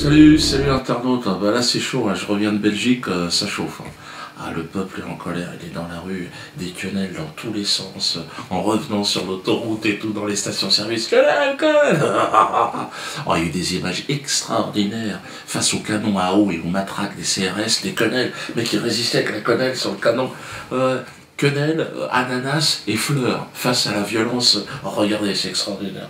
Salut internaute, ah, bah là c'est chaud, hein. Je reviens de Belgique, ça chauffe. Hein. Ah, le peuple est en colère, il est dans la rue, des quenelles dans tous les sens, en revenant sur l'autoroute et tout, dans les stations-service. Quenelle, quenelle. Oh, il y a eu des images extraordinaires face aux canons à eau et aux matraques des CRS, des quenelles, mais qui résistaient avec la quenelle sur le canon. Quenelle, ananas et fleurs, face à la violence. Oh, regardez, c'est extraordinaire.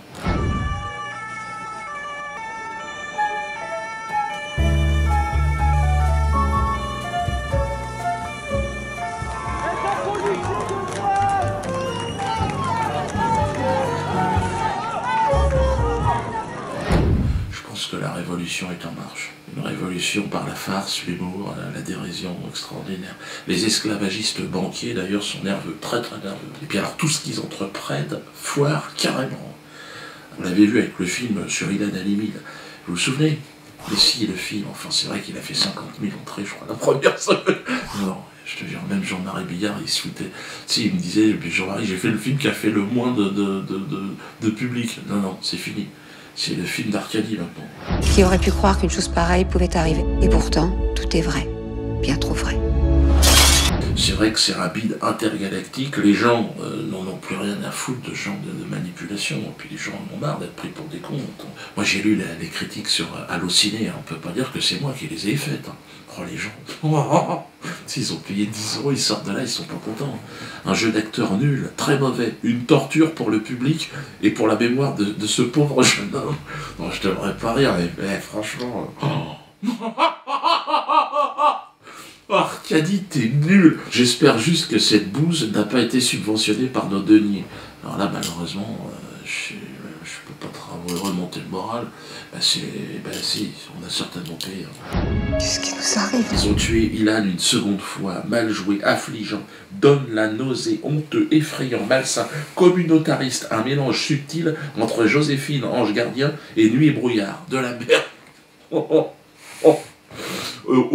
Que la révolution est en marche. Une révolution par la farce, l'humour, la dérision extraordinaire. Les esclavagistes banquiers d'ailleurs sont nerveux, très très nerveux. Et puis alors tout ce qu'ils entreprennent foire carrément. On l'avait vu avec le film sur Ilan Halimi. Vous vous souvenez? Mais si, le film, enfin c'est vrai qu'il a fait 50 000 entrées, je crois, la première semaine. Non, je te jure, même Jean-Marie Bigard, il se foutait. Si, il me disait, Jean-Marie, j'ai fait le film qui a fait le moins de public. Non, non, c'est fini. C'est le film d'Arcadie maintenant. Qui aurait pu croire qu'une chose pareille pouvait arriver? Et pourtant, tout est vrai. Bien trop vrai. C'est vrai que c'est rapide, intergalactique. Les gens n'en ont plus rien à foutre de ce genre de manipulation. Et puis les gens en ont marre d'être pris pour des cons. Moi j'ai lu les critiques sur Allociné. On peut pas dire que c'est moi qui les ai faites. Hein. Oh les gens. S'ils ont payé 10 €, ils sortent de là, ils sont pas contents. Un jeu d'acteur nul, très mauvais. Une torture pour le public et pour la mémoire de ce pauvre jeune homme. Non, je devrais pas rire, mais franchement... Arcadie, t'es nul. J'espère juste que cette bouse n'a pas été subventionnée par nos deniers. Alors là, malheureusement, je peux pas remonter le moral. Si, on a certainement payé. Qu'est-ce qui nous arrive? Ils ont tué Ilan une seconde fois, mal joué, affligeant, donne la nausée, honteux, effrayant, malsain, communautariste, un mélange subtil entre Joséphine, ange gardien, et nuit et brouillard. De la merde. Au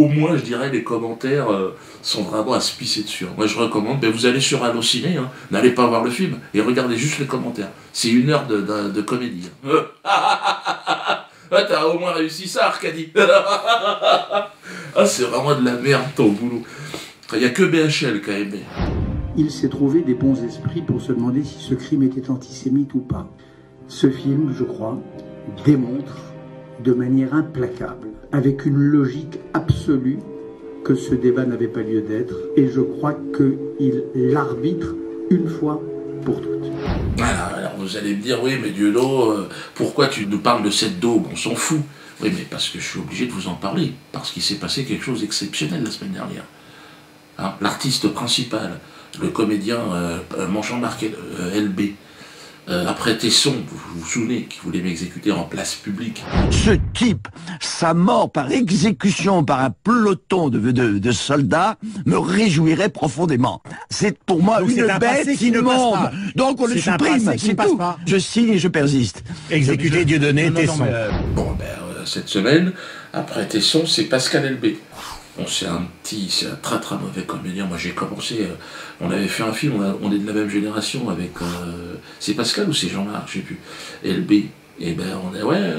moins, je dirais, les commentaires sont vraiment à se pisser dessus. Moi, je recommande, vous allez sur Allociné, hein, n'allez pas voir le film, et regardez juste les commentaires. C'est 1 heure de comédie. T'as au moins réussi ça, Arcadie. C'est vraiment de la merde, ton boulot. Il n'y a que BHL qui a aimé. Il s'est trouvé des bons esprits pour se demander si ce crime était antisémite ou pas. Ce film, je crois, démontre de manière implacable, avec une logique absolue, que ce débat n'avait pas lieu d'être, et je crois qu'il l'arbitre une fois pour toutes. Voilà, alors vous allez me dire, oui, mais Dieudo, pourquoi tu nous parles de cette daube? On s'en fout. Oui, mais parce que je suis obligé de vous en parler, parce qu'il s'est passé quelque chose d'exceptionnel la semaine dernière. Hein, l'artiste principal, le comédien manchant marqué LB, après Tesson, vous vous souvenez, qui voulait m'exécuter en place publique. Ce type, sa mort par exécution par un peloton de soldats me réjouirait profondément. C'est pour moi donc une bête immonde. Donc on le supprime, c'est tout. Je signe et je persiste. Exécuter Dieudonné, Tesson. Bon, cette semaine, après Tesson, c'est Pascal LB. Bon, c'est un très très mauvais comédien. Moi j'ai commencé, on avait fait un film, on est de la même génération avec, c'est Pascal ou c'est Jean-Marc, je sais plus, LB. Et ouais,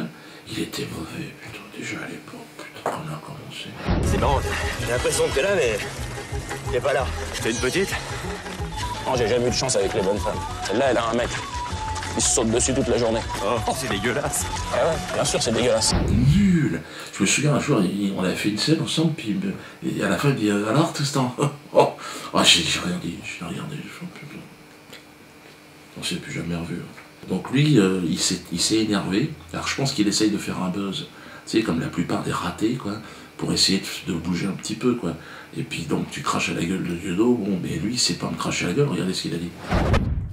il était mauvais, putain, déjà à l'époque, putain, quand on a commencé. C'est marrant, j'ai l'impression que t'es là, mais t'es pas là. T'es une petite? Non, j'ai jamais eu de chance avec les bonnes femmes. Celle-là, elle a un mec. Il se saute dessus toute la journée. Oh, c'est dégueulasse. Ah ouais, bien sûr, c'est dégueulasse. Nul. Je me souviens un jour, on avait fait une scène ensemble, puis et à la fin, il me dit alors, tout ce temps. J'ai rien dit, j'ai regardé. On s'est plus jamais revu. Donc lui, il s'est énervé. Alors je pense qu'il essaye de faire un buzz, tu sais, comme la plupart des ratés, quoi, pour essayer de bouger un petit peu, quoi. Et puis donc tu craches à la gueule de Dieudo, bon, mais lui, c'est pas me cracher à la gueule, regardez ce qu'il a dit.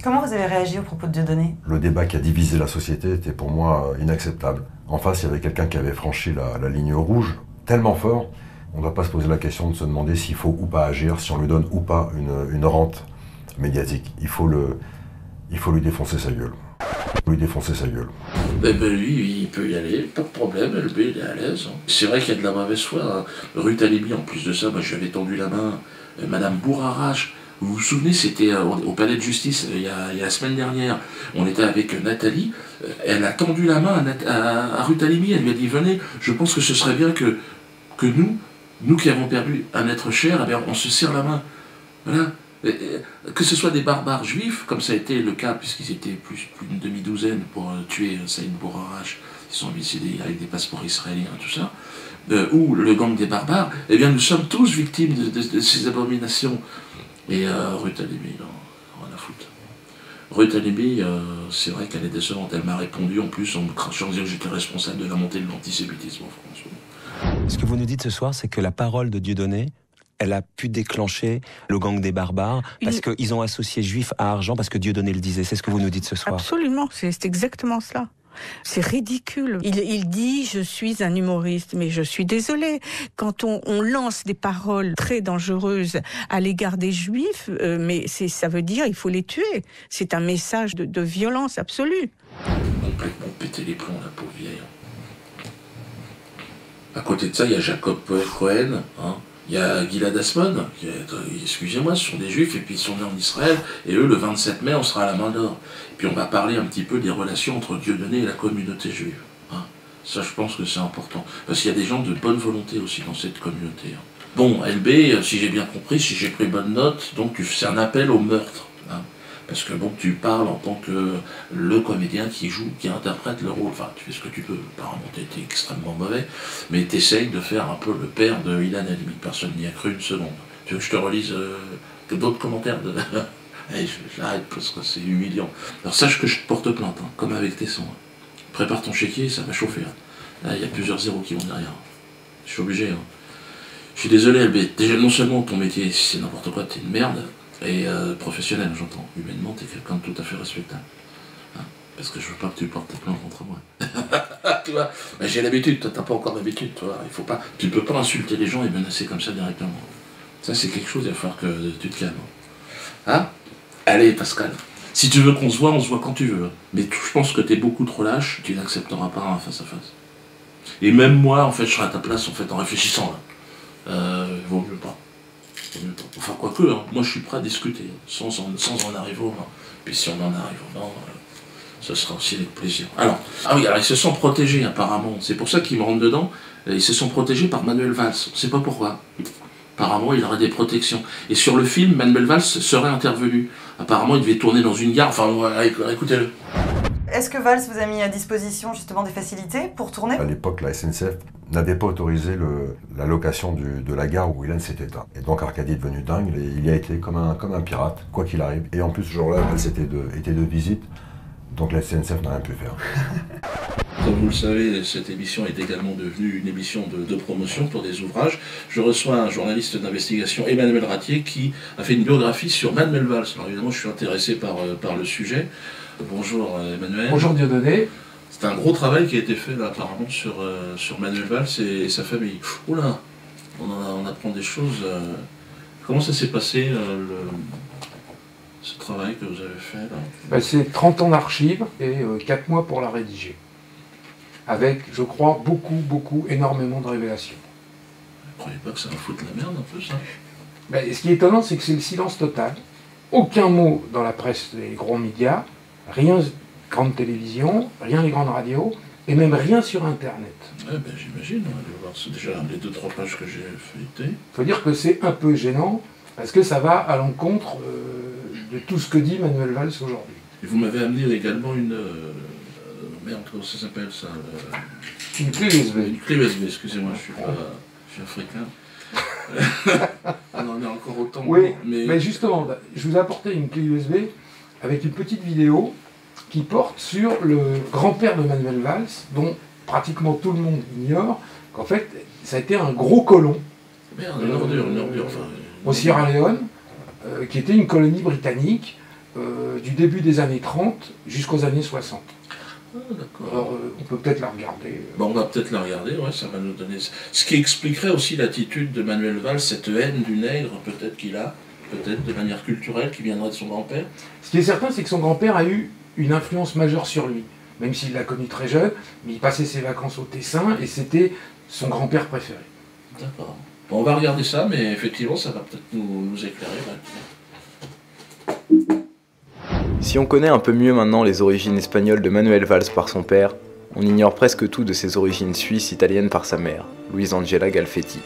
Comment vous avez réagi au propos de Dieudonné? Le débat qui a divisé la société était pour moi inacceptable. En face, il y avait quelqu'un qui avait franchi la ligne rouge tellement fort, on ne doit pas se poser la question de se demander s'il faut ou pas agir, si on lui donne ou pas une rente médiatique. Il faut lui défoncer sa gueule. Lui défoncer sa gueule. Lui, il peut y aller, pas de problème, LB, il est à l'aise. C'est vrai qu'il y a de la mauvaise foi. Hein. Ruth Halimi, en plus de ça, moi je lui avais tendu la main. Madame Bourarache, Vous vous souvenez, c'était au Palais de Justice, il y a la semaine dernière, on était avec Nathalie, elle a tendu la main à Ruth Halimi, elle lui a dit, venez, je pense que ce serait bien que nous qui avons perdu un être cher, eh bien, on se serre la main. Voilà. Que ce soit des barbares juifs, comme ça a été le cas, puisqu'ils étaient plus d'une demi-douzaine pour tuer Saïd Bourarache, ils sont hommicidés avec des passeports israéliens, tout ça, ou le gang des barbares, eh bien nous sommes tous victimes de ces abominations. Et Ruth Halimi, rien à foutre. Ruth Halimi, c'est vrai qu'elle est décevante, elle m'a répondu en plus en me crachant en disant que j'étais responsable de la montée de l'antisémitisme en France. Ce que vous nous dites ce soir, c'est que la parole de Dieudonné, elle a pu déclencher le gang des barbares, parce qu'ils ont associé juif à argent, parce que Dieudonné le disait. C'est ce que vous nous dites ce soir. Absolument, c'est exactement cela. C'est ridicule. Il dit « je suis un humoriste », mais je suis désolée. Quand on lance des paroles très dangereuses à l'égard des juifs, mais ça veut dire il faut les tuer. C'est un message de violence absolue. Complètement péter les plombs, la pauvre vieille. À côté de ça, il y a Jacob Cohen, hein. Il y a Gilad Asmon, excusez-moi, ce sont des juifs, et puis ils sont nés en Israël, et eux, le 27 mai, on sera à la main d'or. Et puis on va parler un petit peu des relations entre Dieudonné et la communauté juive. Hein. Ça, je pense que c'est important. Parce qu'il y a des gens de bonne volonté aussi dans cette communauté. Hein. Bon, LB, si j'ai bien compris, si j'ai pris bonne note, donc c'est un appel au meurtre. Hein. Parce que bon, tu parles en tant que le comédien qui joue, qui interprète le rôle. Enfin, tu fais ce que tu peux. Apparemment, tu étais extrêmement mauvais. Mais tu essayes de faire un peu le père de Ilan Halimi. Personne n'y a cru une seconde. Tu veux que je te relise d'autres commentaires de... Allez, j'arrête parce que c'est humiliant. Alors sache que je te porte plainte, hein, comme avec tes sons. Hein. Prépare ton chéquier, ça va chauffer. Hein. Là, il y a plusieurs zéros qui vont derrière. Je suis obligé. Hein. Je suis désolé, LB. Déjà, non seulement ton métier, c'est n'importe quoi, t'es une merde. Et professionnel, j'entends. Humainement, t'es quelqu'un de tout à fait respectable. Hein, parce que je veux pas que tu portes ta plainte contre moi. Tu vois, ben, j'ai l'habitude, toi t'as pas encore l'habitude, toi. Il faut pas, tu peux pas insulter les gens et menacer comme ça directement. Ça c'est quelque chose, il va falloir que tu te calmes. Hein? Allez Pascal, si tu veux qu'on se voit, on se voit quand tu veux. Mais je pense que t'es beaucoup trop lâche, tu n'accepteras pas un face à face. Et même moi, en fait, je serai à ta place en fait en réfléchissant là. Vaut mieux pas. Enfin, quoique, hein, moi je suis prêt à discuter, sans en arriver au vin. Puis si on en arrive au vin, ce sera aussi avec plaisir. Alors, ah oui, alors ils se sont protégés apparemment, c'est pour ça qu'ils me rentrent dedans, ils se sont protégés par Manuel Valls, on ne sait pas pourquoi. Apparemment, il aurait des protections. Et sur le film, Manuel Valls serait intervenu. Apparemment, il devait tourner dans une gare, enfin, écoutez-le. Est-ce que Valls vous a mis à disposition justement des facilités pour tourner? À l'époque, la SNCF n'avait pas autorisé la location de la gare où Ilan s'était éteint. Et donc Arcadie est devenu dingue, il y a été comme un pirate, quoi qu'il arrive. Et en plus, ce jour-là, Valls était de visite, donc la SNCF n'a rien pu faire. Comme vous le savez, cette émission est également devenue une émission de promotion pour des ouvrages. Je reçois un journaliste d'investigation, Emmanuel Ratier, qui a fait une biographie sur Manuel Valls. Alors évidemment, je suis intéressé par le sujet. Bonjour Emmanuel. Bonjour Dieudonné. C'est un gros travail qui a été fait là, apparemment sur Manuel Valls et sa famille. Oula, on apprend des choses. Comment ça s'est passé ce travail que vous avez fait là? C'est 30 ans d'archives et 4 mois pour la rédiger. Avec, je crois, énormément de révélations. Vous ne croyez pas que ça va foutre la merde un peu ça? Ce qui est étonnant, c'est que c'est le silence total. Aucun mot dans la presse des gros médias, rien grande télévision, rien les grandes radios, et même rien sur Internet. Ouais, j'imagine, on va aller voir. C'est déjà les 2-3 pages que j'ai feuilletées. Il faut dire que c'est un peu gênant, parce que ça va à l'encontre de tout ce que dit Manuel Valls aujourd'hui. Et vous m'avez amené également une... merde, comment ça s'appelle ça Une clé USB. Une clé USB, excusez-moi, je suis africain. On en est encore autant. Oui, mais justement, je vous ai apporté une clé USB avec une petite vidéo qui porte sur le grand-père de Manuel Valls, dont pratiquement tout le monde ignore qu'en fait, ça a été un gros colon. Merde, une ordure, enfin... Au Sierra Leone, qui était une colonie britannique du début des années 30 jusqu'aux années 60. Ah, d'accord. Alors, on peut peut-être la regarder. Bon, on va peut-être la regarder, ouais, ça va nous donner... Ce qui expliquerait aussi l'attitude de Manuel Valls, cette haine du nègre, peut-être qu'il a, peut-être de manière culturelle, qui viendrait de son grand-père. Ce qui est certain, c'est que son grand-père a eu une influence majeure sur lui, même s'il l'a connu très jeune, mais il passait ses vacances au Tessin, et c'était son grand-père préféré. D'accord. Bon, on va regarder ça, mais effectivement, ça va peut-être nous éclairer. Ouais. Si on connaît un peu mieux maintenant les origines espagnoles de Manuel Valls par son père, on ignore presque tout de ses origines suisses-italiennes par sa mère, Louise Angela Galfetti.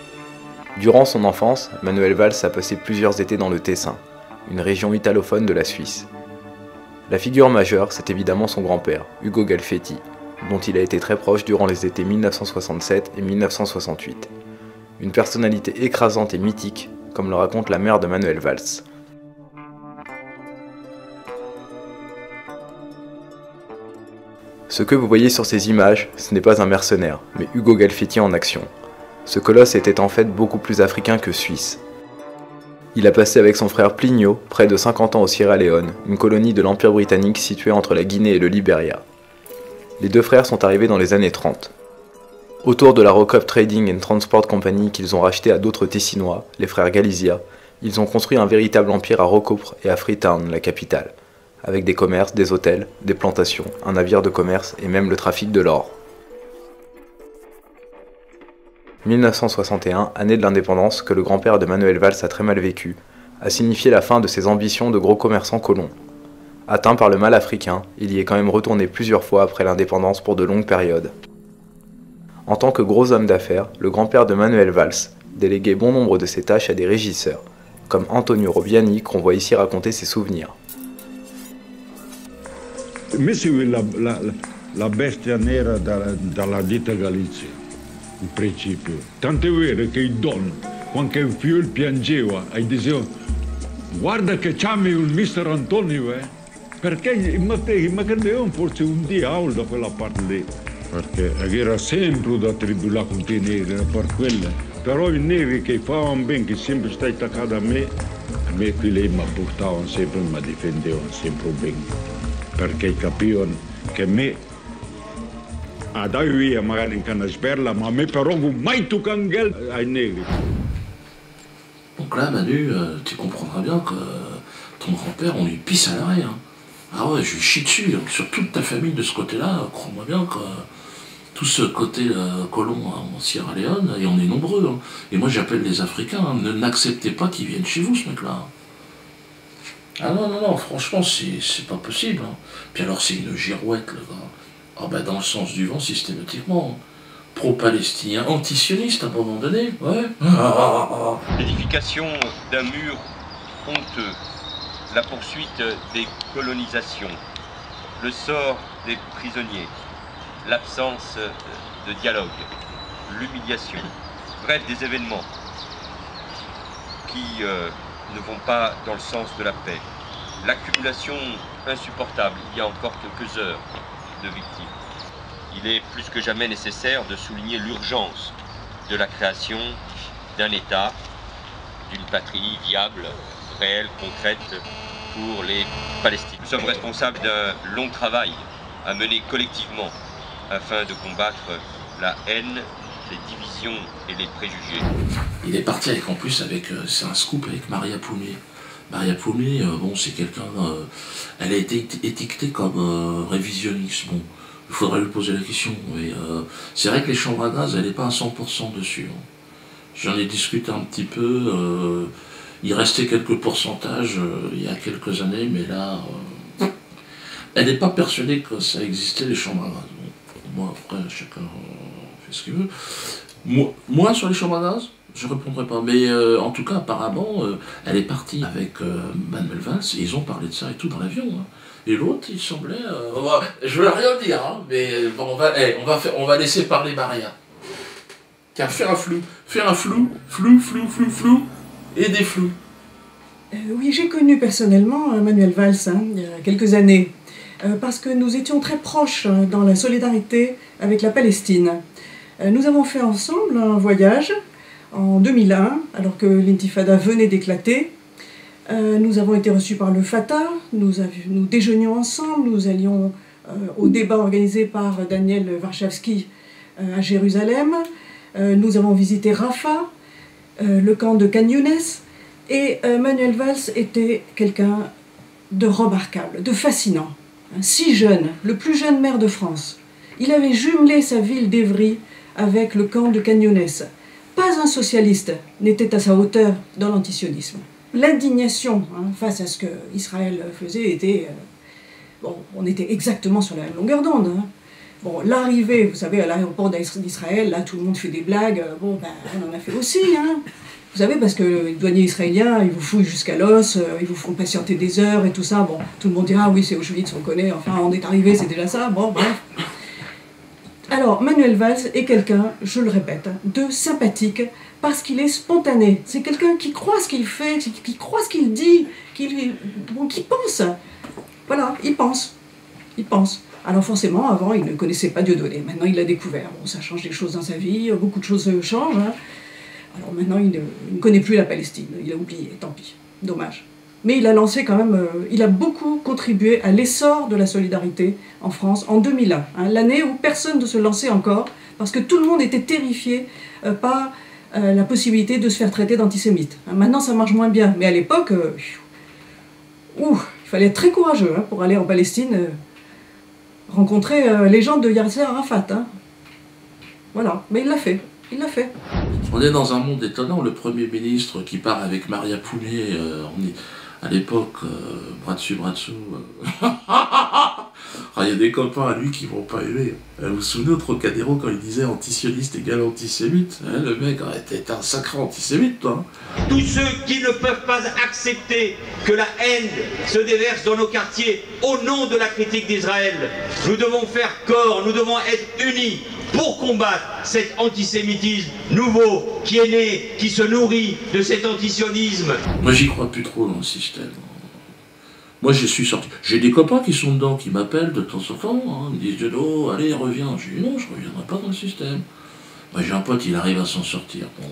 Durant son enfance, Manuel Valls a passé plusieurs étés dans le Tessin, une région italophone de la Suisse. La figure majeure, c'est évidemment son grand-père, Ugo Galfetti, dont il a été très proche durant les étés 1967 et 1968. Une personnalité écrasante et mythique, comme le raconte la mère de Manuel Valls. Ce que vous voyez sur ces images, ce n'est pas un mercenaire, mais Ugo Galfetti en action. Ce colosse était en fait beaucoup plus africain que suisse. Il a passé avec son frère Plinio près de 50 ans au Sierra Leone, une colonie de l'Empire britannique située entre la Guinée et le Libéria. Les deux frères sont arrivés dans les années 30. Autour de la Rocop Trading and Transport Company qu'ils ont racheté à d'autres Tessinois, les frères Galizia, ils ont construit un véritable empire à Rocopre et à Freetown, la capitale, avec des commerces, des hôtels, des plantations, un navire de commerce et même le trafic de l'or. 1961, année de l'indépendance que le grand-père de Manuel Valls a très mal vécu, a signifié la fin de ses ambitions de gros commerçants colons. Atteint par le mal africain, il y est quand même retourné plusieurs fois après l'indépendance pour de longues périodes. En tant que gros homme d'affaires, le grand-père de Manuel Valls déléguait bon nombre de ses tâches à des régisseurs, comme Antonio Robiani qu'on voit ici raconter ses souvenirs. Messi la bestia nera dalla ditta Galizia, in principio. Tant'è vero che i Don, quando il figlio piangeva, diceva guarda che c'è il mister Antonio, perché ma credevano forse un diavolo da quella parte lì, perché era sempre da tribulare con i neri, per quella. Però i neri che facevano bene, che sempre stai attaccati a me quelli mi portavano sempre, mi difendevano sempre bene. Perché capivano che me andavo via magari in canna sberla, ma a me però mai toccare ai negri. Donc là, Manu, tu comprendras bien que ton grand-père, on lui pisse à l'arrêt. Hein. Ah ouais, je lui chie dessus. Hein. Sur toute ta famille de ce côté-là, crois-moi bien que tout ce côté colon en Sierra Leone, et on est nombreux. Hein. Et moi, j'appelle les Africains, hein, n'acceptez pas qu'ils viennent chez vous, ce mec-là. Ah non, non, non, franchement, c'est pas possible. Hein. Puis alors, c'est une girouette, le gars. Ah bah, dans le sens du vent, systématiquement. Pro-palestinien, anti-sioniste à un moment donné, ouais. L'édification d'un mur honteux, la poursuite des colonisations, le sort des prisonniers, l'absence de dialogue, l'humiliation, bref, des événements qui ne vont pas dans le sens de la paix. L'accumulation insupportable, il y a encore quelques heures de victimes. Il est plus que jamais nécessaire de souligner l'urgence de la création d'un État, d'une patrie viable, réelle, concrète pour les Palestiniens. Nous sommes responsables d'un long travail à mener collectivement afin de combattre la haine, les divisions et les préjugés. Il est parti en plus avec, c'est un scoop avec Maria Pumer. Maria Pumer, bon, c'est quelqu'un, elle a été étiquetée comme révisionniste. Bon, il faudrait lui poser la question. Mais c'est vrai que les chambres à gaz, elle n'est pas à 100% dessus. Hein. J'en ai discuté un petit peu. Il restait quelques pourcentages il y a quelques années, mais là, elle n'est pas persuadée que ça existait, les chambres à gaz. Bon, moi, après, chacun fait ce qu'il veut. Moi, sur les chambres à gaz, je ne répondrai pas. Mais en tout cas, apparemment, elle est partie avec Manuel Valls et ils ont parlé de ça et tout dans l'avion. Hein. Et l'autre, il semblait... je veux rien dire, hein, mais bon, on va laisser parler Maria. Tiens, fais un flou. Fais un flou, flou, et des flous. Oui, j'ai connu personnellement Manuel Valls il y a quelques années, parce que nous étions très proches dans la solidarité avec la Palestine. Nous avons fait ensemble un voyage en 2001, alors que l'intifada venait d'éclater. Nous avons été reçus par le Fatah, nous déjeunions ensemble, nous allions au débat organisé par Daniel Warszawski à Jérusalem. Nous avons visité Rafah, le camp de Khan Younes, et Manuel Valls était quelqu'un de remarquable, de fascinant. Si jeune, le plus jeune maire de France. Il avait jumelé sa ville d'Evry avec le camp de Khan Younes. Pas un socialiste n'était à sa hauteur dans l'antisionisme. L'indignation face à ce qu'Israël faisait était Bon, on était exactement sur la même longueur d'onde. Hein. Bon, l'arrivée, vous savez, à l'aéroport d'Israël, là, tout le monde fait des blagues. Bon, ben, on en a fait aussi, hein. Vous savez, parce que les douaniers israéliens, ils vous fouillent jusqu'à l'os, ils vous font patienter des heures et tout ça. Bon, tout le monde dit, ah oui, c'est Auschwitz, on connaît, enfin, on est arrivé, c'est déjà ça. Bon, bref. Alors, Manuel Valls est quelqu'un, je le répète, de sympathique, parce qu'il est spontané. C'est quelqu'un qui croit ce qu'il fait, qui croit ce qu'il dit, qui pense. Voilà, il pense. Il pense. Alors forcément, avant, il ne connaissait pas Dieudonné. Maintenant, il l'a découvert. Bon, ça change des choses dans sa vie, beaucoup de choses changent. Hein. Alors maintenant, il ne connaît plus la Palestine. Il a oublié, tant pis. Dommage. Mais il a lancé quand même... il a beaucoup contribué à l'essor de la solidarité en France en 2001. Hein, l'année où personne ne se lançait encore, parce que tout le monde était terrifié par la possibilité de se faire traiter d'antisémite. Hein, maintenant, ça marche moins bien. Mais à l'époque, il fallait être très courageux hein, pour aller en Palestine... rencontrer les gens de Yasser Arafat. Hein. Voilà, mais il l'a fait. Il l'a fait. On est dans un monde étonnant. Le Premier ministre qui part avec Maria Poulet, à l'époque, bras dessus, bras dessous. Il y a des copains à lui qui vont pas aimer. Vous vous souvenez au Trocadéro quand il disait antisioniste égale antisémite, hein, le mec était un sacré antisémite, toi. Tous ceux qui ne peuvent pas accepter que la haine se déverse dans nos quartiers au nom de la critique d'Israël, nous devons faire corps, nous devons être unis pour combattre cet antisémitisme nouveau qui est né, qui se nourrit de cet antisionisme. Moi j'y crois plus trop dans le système. Moi je suis sorti. J'ai des copains qui sont dedans, qui m'appellent de temps en temps, hein, me disent oh allez reviens. Je dis non, je reviendrai pas dans le système. Moi j'ai un pote, il arrive à s'en sortir. Bon,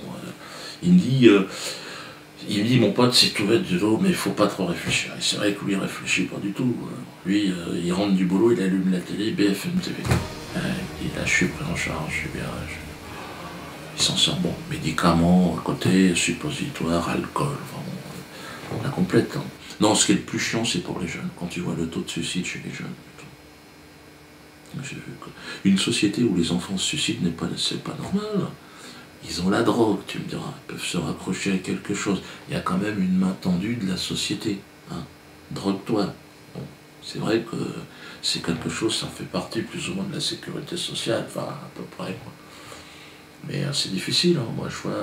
il me dit mon pote c'est tout bête mais il faut pas trop réfléchir. Et c'est vrai que lui il réfléchit pas du tout. Lui il rentre du boulot, il allume la télé, BFM TV. Il dit là je suis pris en charge, je suis bien. Il s'en sort bon. Médicaments, à côté, suppositoire, alcool, vraiment, la complète. Hein. Non, ce qui est le plus chiant, c'est pour les jeunes. Quand tu vois le taux de suicide chez les jeunes. J'ai vu une société où les enfants se suicident c'est pas normal. Ils ont la drogue, tu me diras. Ils peuvent se raccrocher à quelque chose. Il y a quand même une main tendue de la société. Hein. Drogue-toi. Bon, c'est vrai que c'est quelque chose, ça fait partie plus ou moins de la sécurité sociale. Enfin, à peu près, quoi. Mais c'est difficile, hein, moi je vois...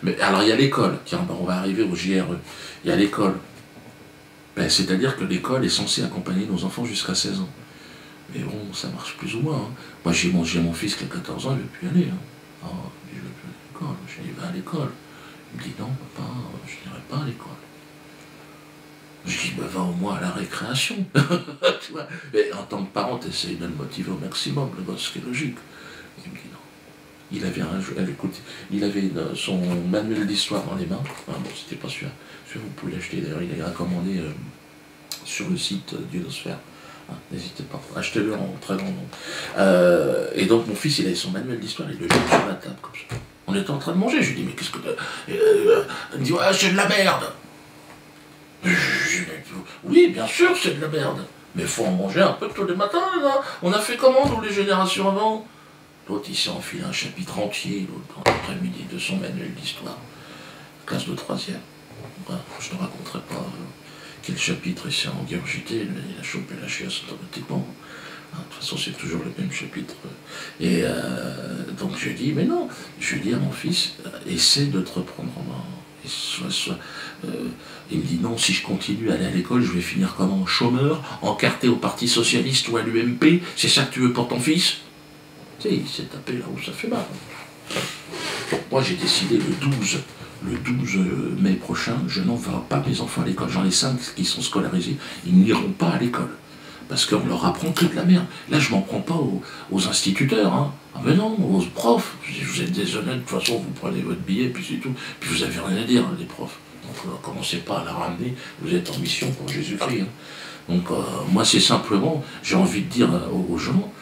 Mais alors il y a l'école, tiens, on va arriver au JRE. Il y a l'école. Ben, c'est-à-dire que l'école est censée accompagner nos enfants jusqu'à 16 ans. Mais bon, ça marche plus ou moins. Hein. Moi j'ai mon fils qui a 14 ans, il ne veut plus y aller. Hein. Oh, il ne veut plus aller à l'école. Je lui dis, va à l'école. Il me dit, non papa, je n'irai pas à l'école. Je dis, ben, va au moins à la récréation. Tu vois. Et en tant que parent, tu essayes de le motiver au maximum, le gosse, ce qui est logique. Il me dit, non. Il avait son manuel d'histoire dans les mains. Enfin, bon, c'était pas sûr. Vous pouvez l'acheter. D'ailleurs, il est recommandé sur le site Dieudosphère. Hein, n'hésitez pas. Achetez-le en très grand nombre. Et donc, mon fils, il avait son manuel d'histoire. Il le jette sur la table comme ça. On était en train de manger. Je lui dis, mais qu'est-ce que tu... Il me dit, ouais, c'est de la merde. Oui, bien sûr, c'est de la merde. Mais il faut en manger un peu tous les matins. Là. On a fait comment, nous, les générations avant? L'autre, il s'est enfilé un chapitre entier, l'autre, dans l'après-midi, de son manuel d'histoire. Classe de 3e. Voilà, je ne raconterai pas quel chapitre il s'est engurgité, il a chopé la chiasse automatiquement. De toute façon, c'est toujours le même chapitre. Et donc, je lui dis, mais non. Je lui dis à mon fils, essaie de te reprendre en main. Il me dit, non, si je continue à aller à l'école, je vais finir comme un chômeur, encarté au Parti Socialiste ou à l'UMP. C'est ça que tu veux pour ton fils? Tu sais, il s'est tapé là où ça fait mal. Moi, j'ai décidé le 12 mai prochain, je n'envoie pas mes enfants à l'école. J'en ai 5 qui sont scolarisés, ils n'iront pas à l'école. Parce qu'on leur apprend que de la merde. Là, je m'en prends pas aux instituteurs. Hein. Ah ben non, aux profs. Vous êtes désolé, de toute façon, vous prenez votre billet, puis c'est tout. Puis vous avez rien à dire, hein, les profs. Donc, commencez pas à la ramener. Vous êtes en mission pour Jésus-Christ. Hein. Donc, moi, c'est simplement, j'ai envie de dire aux gens,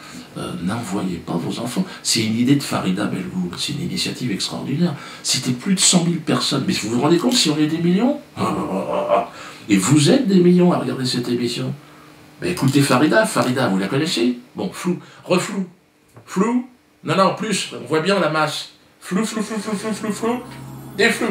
n'envoyez pas vos enfants. C'est une idée de Farida Belgoul, c'est une initiative extraordinaire. C'était plus de 100 000 personnes. Mais vous vous rendez compte si on est des millions? Et vous êtes des millions à regarder cette émission. Mais écoutez Farida, vous la connaissez? Bon, flou, reflou. Flou? Non, plus, on voit bien la masse. Flou, et flou.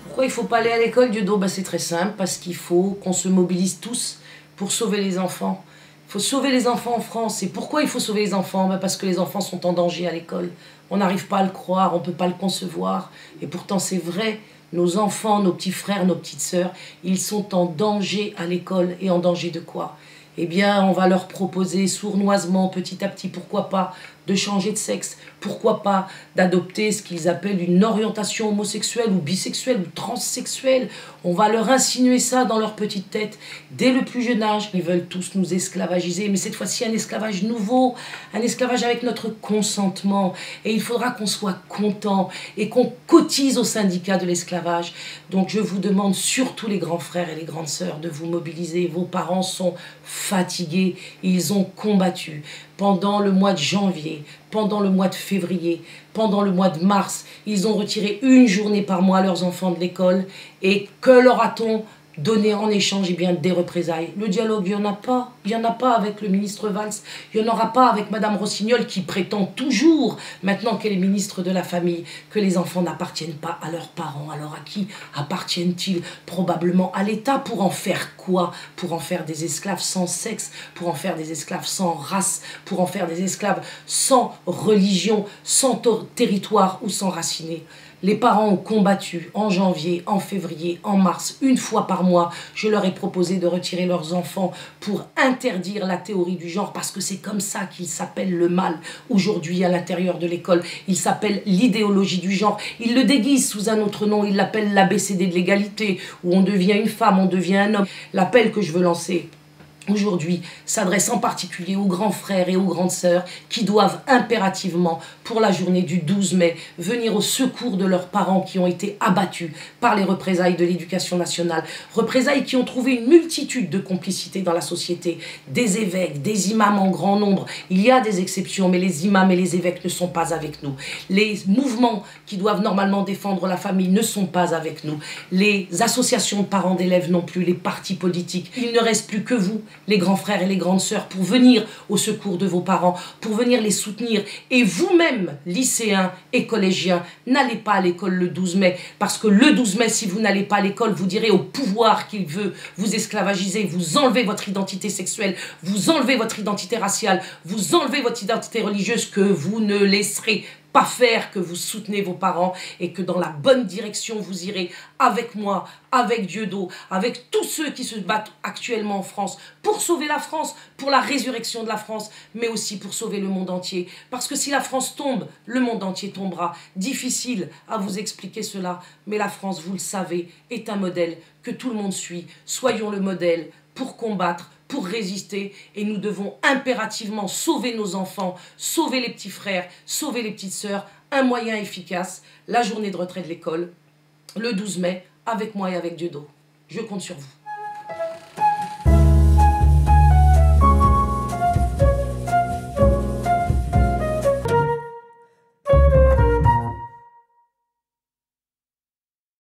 Pourquoi il ne faut pas aller à l'école, Dieudonné? C'est très simple, parce qu'il faut qu'on se mobilise tous pour sauver les enfants. Il faut sauver les enfants en France. Et pourquoi il faut sauver les enfants? Parce que les enfants sont en danger à l'école. On n'arrive pas à le croire, on ne peut pas le concevoir. Et pourtant c'est vrai, nos enfants, nos petits frères, nos petites sœurs, ils sont en danger à l'école. Et en danger de quoi? Eh bien, on va leur proposer sournoisement, petit à petit, pourquoi pas, de changer de sexe, pourquoi pas d'adopter ce qu'ils appellent une orientation homosexuelle ou bisexuelle ou transsexuelle. On va leur insinuer ça dans leur petite tête dès le plus jeune âge. Ils veulent tous nous esclavagiser, mais cette fois-ci un esclavage nouveau, un esclavage avec notre consentement. Et il faudra qu'on soit content et qu'on cotise au syndicat de l'esclavage. Donc je vous demande, surtout les grands frères et les grandes sœurs, de vous mobiliser. Vos parents sont fatigués, ils ont combattu. Pendant le mois de janvier, pendant le mois de février, pendant le mois de mars, ils ont retiré une journée par mois à leurs enfants de l'école. Et que leur a-t-on donné en échange? Eh bien, des représailles. Le dialogue, il n'y en a pas. Il n'y en a pas avec le ministre Valls. Il n'y en aura pas avec Madame Rossignol qui prétend toujours, maintenant qu'elle est ministre de la Famille, que les enfants n'appartiennent pas à leurs parents. Alors à qui appartiennent-ils? Probablement à l'État. Pour en faire quoi? Pour en faire des esclaves sans sexe, pour en faire des esclaves sans race, pour en faire des esclaves sans religion, sans territoire ou sans racinés. Les parents ont combattu en janvier, en février, en mars, une fois par mois. Je leur ai proposé de retirer leurs enfants pour interdire la théorie du genre, parce que c'est comme ça qu'il s'appelle le mal aujourd'hui à l'intérieur de l'école. Il s'appelle l'idéologie du genre. Il le déguise sous un autre nom, il l'appelle l'ABCD de l'égalité, où on devient une femme, on devient un homme. L'appel que je veux lancer aujourd'hui s'adresse en particulier aux grands frères et aux grandes sœurs qui doivent impérativement, pour la journée du 12 mai, venir au secours de leurs parents qui ont été abattus par les représailles de l'éducation nationale. Représailles qui ont trouvé une multitude de complicités dans la société. Des évêques, des imams en grand nombre. Il y a des exceptions, mais les imams et les évêques ne sont pas avec nous. Les mouvements qui doivent normalement défendre la famille ne sont pas avec nous. Les associations de parents d'élèves non plus, les partis politiques. Il ne reste plus que vous, les grands frères et les grandes sœurs, pour venir au secours de vos parents, pour venir les soutenir. Et vous-même, lycéens et collégiens, n'allez pas à l'école le 12 mai, parce que le 12 mai, si vous n'allez pas à l'école, vous direz au pouvoir qu'il veut vous esclavagiser, vous enlevez votre identité sexuelle, vous enlevez votre identité raciale, vous enlevez votre identité religieuse, que vous ne laisserez pas faire, que vous soutenez vos parents et que dans la bonne direction vous irez avec moi, avec Dieudo, avec tous ceux qui se battent actuellement en France pour sauver la France, pour la résurrection de la France, mais aussi pour sauver le monde entier. Parce que si la France tombe, le monde entier tombera. Difficile à vous expliquer cela, mais la France, vous le savez, est un modèle que tout le monde suit. Soyons le modèle pour combattre, pour résister, et nous devons impérativement sauver nos enfants, sauver les petits frères, sauver les petites sœurs. Un moyen efficace, la journée de retrait de l'école, le 12 mai, avec moi et avec Dieudo. Je compte sur vous.